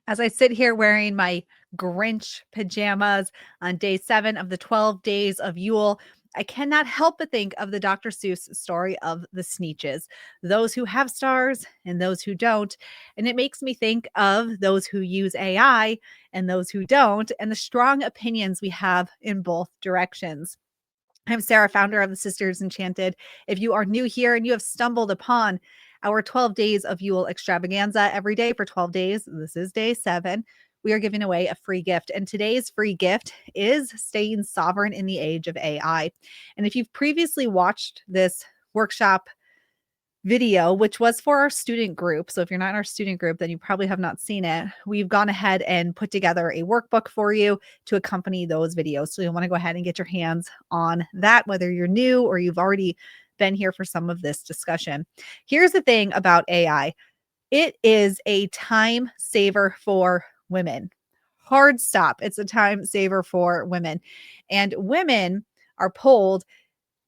As I sit here wearing my Grinch pajamas on day 7 of the 12 Days of Yule, I cannot help but think of the Dr. Seuss story of the Sneetches, those who have stars and those who don't. And it makes me think of those who use AI and those who don't, and the strong opinions we have in both directions. I'm Sarah, founder of the Sisters Enchanted. If you are new here and you have stumbled upon our 12 Days of Yule extravaganza every day for 12 days, this is day 7. We are giving away a free gift. And today's free gift is staying sovereign in the age of AI. And if you've previously watched this workshop video, which was for our student group. So if you're not in our student group, then you probably have not seen it. We've gone ahead and put together a workbook for you to accompany those videos. So you'll want to go ahead and get your hands on that, whether you're new or you've already been here for some of this discussion. Here's the thing about AI. It is a time saver for women. Hard stop. It's a time saver for women. And women are pulled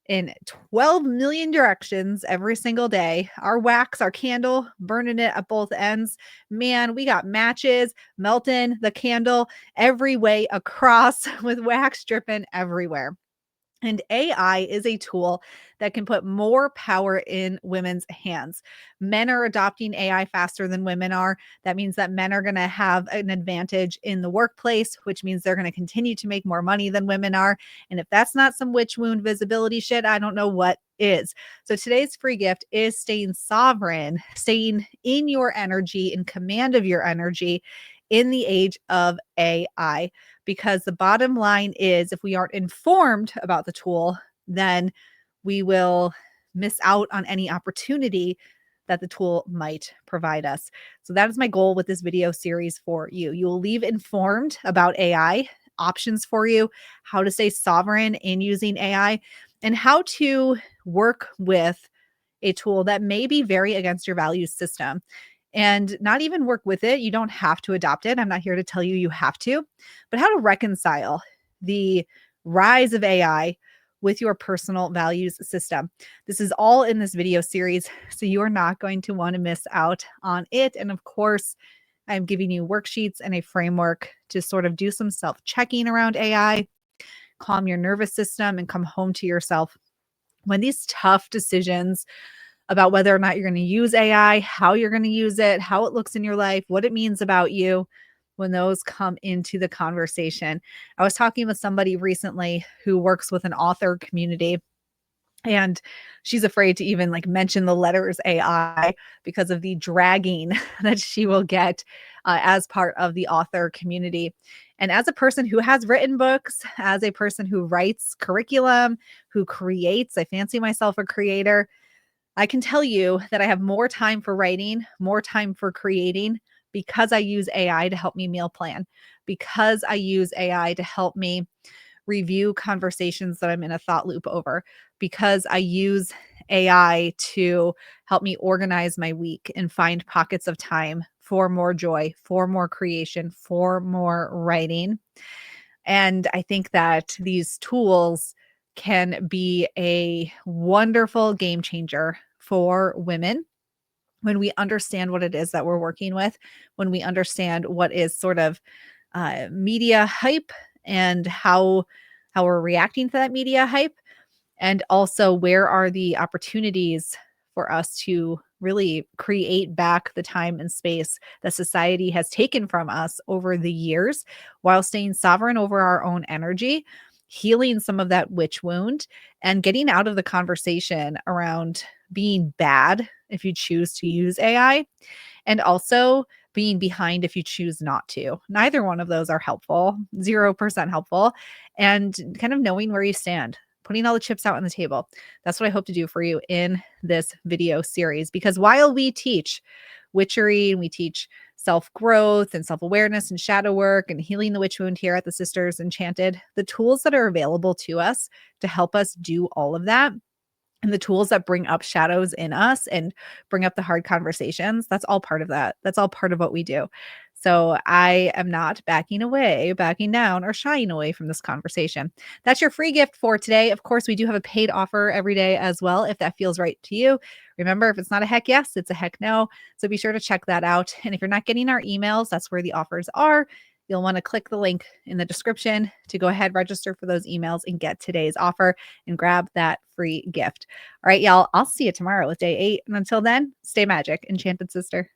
in 12 million directions every single day. Our wax, our candle, burning it at both ends. Man, we got matches melting the candle every way across with wax dripping everywhere. And AI is a tool that can put more power in women's hands. Men are adopting AI faster than women are. That means that men are going to have an advantage in the workplace, which means they're going to continue to make more money than women are. And if that's not some witch wound visibility shit, I don't know what is. So today's free gift is staying sovereign, staying in your energy, in command of your energy in the age of AI. Because the bottom line is, if we aren't informed about the tool, then we will miss out on any opportunity that the tool might provide us. So that is my goal with this video series for you. You will leave informed about AI, options for you, how to stay sovereign in using AI, and how to work with a tool that may be very against your values system and not even work with it. You don't have to adopt it. I'm not here to tell you you have to, but how to reconcile the rise of AI with your personal values system. This is all in this video series, so you are not going to want to miss out on it. And of course, I'm giving you worksheets and a framework to sort of do some self-checking around AI, calm your nervous system, and come home to yourself when these tough decisions about whether or not you're going to use AI, how you're going to use it, how it looks in your life, what it means about you, when those come into the conversation. I was talking with somebody recently who works with an author community, and she's afraid to even like mention the letters AI because of the dragging that she will get as part of the author community. And as a person who has written books, as a person who writes curriculum, who creates, I fancy myself a creator. I can tell you that I have more time for writing, more time for creating because I use AI to help me meal plan, because I use AI to help me review conversations that I'm in a thought loop over, because I use AI to help me organize my week and find pockets of time for more joy, for more creation, for more writing. And I think that these tools can be a wonderful game changer for women when we understand what it is that we're working with, when we understand what is sort of media hype and how we're reacting to that media hype, and also where are the opportunities for us to really create back the time and space that society has taken from us over the years while staying sovereign over our own energy, healing some of that witch wound, and getting out of the conversation around being bad if you choose to use AI, and also being behind if you choose not to. Neither one of those are helpful, 0% helpful, and kind of knowing where you stand, putting all the chips out on the table. That's what I hope to do for you in this video series, because while we teach witchery and we teach self-growth and self-awareness and shadow work and healing the witch wound here at the Sisters Enchanted, the tools that are available to us to help us do all of that, and the tools that bring up shadows in us and bring up the hard conversations, that's all part of that. That's all part of what we do. So I am not backing away, backing down, or shying away from this conversation. That's your free gift for today. Of course, we do have a paid offer every day as well, if that feels right to you. Remember, if it's not a heck yes, it's a heck no. So be sure to check that out. And if you're not getting our emails, that's where the offers are. You'll want to click the link in the description to go ahead, register for those emails, and get today's offer and grab that free gift. All right, y'all, I'll see you tomorrow with day 8. And until then, stay magic, Enchanted Sister.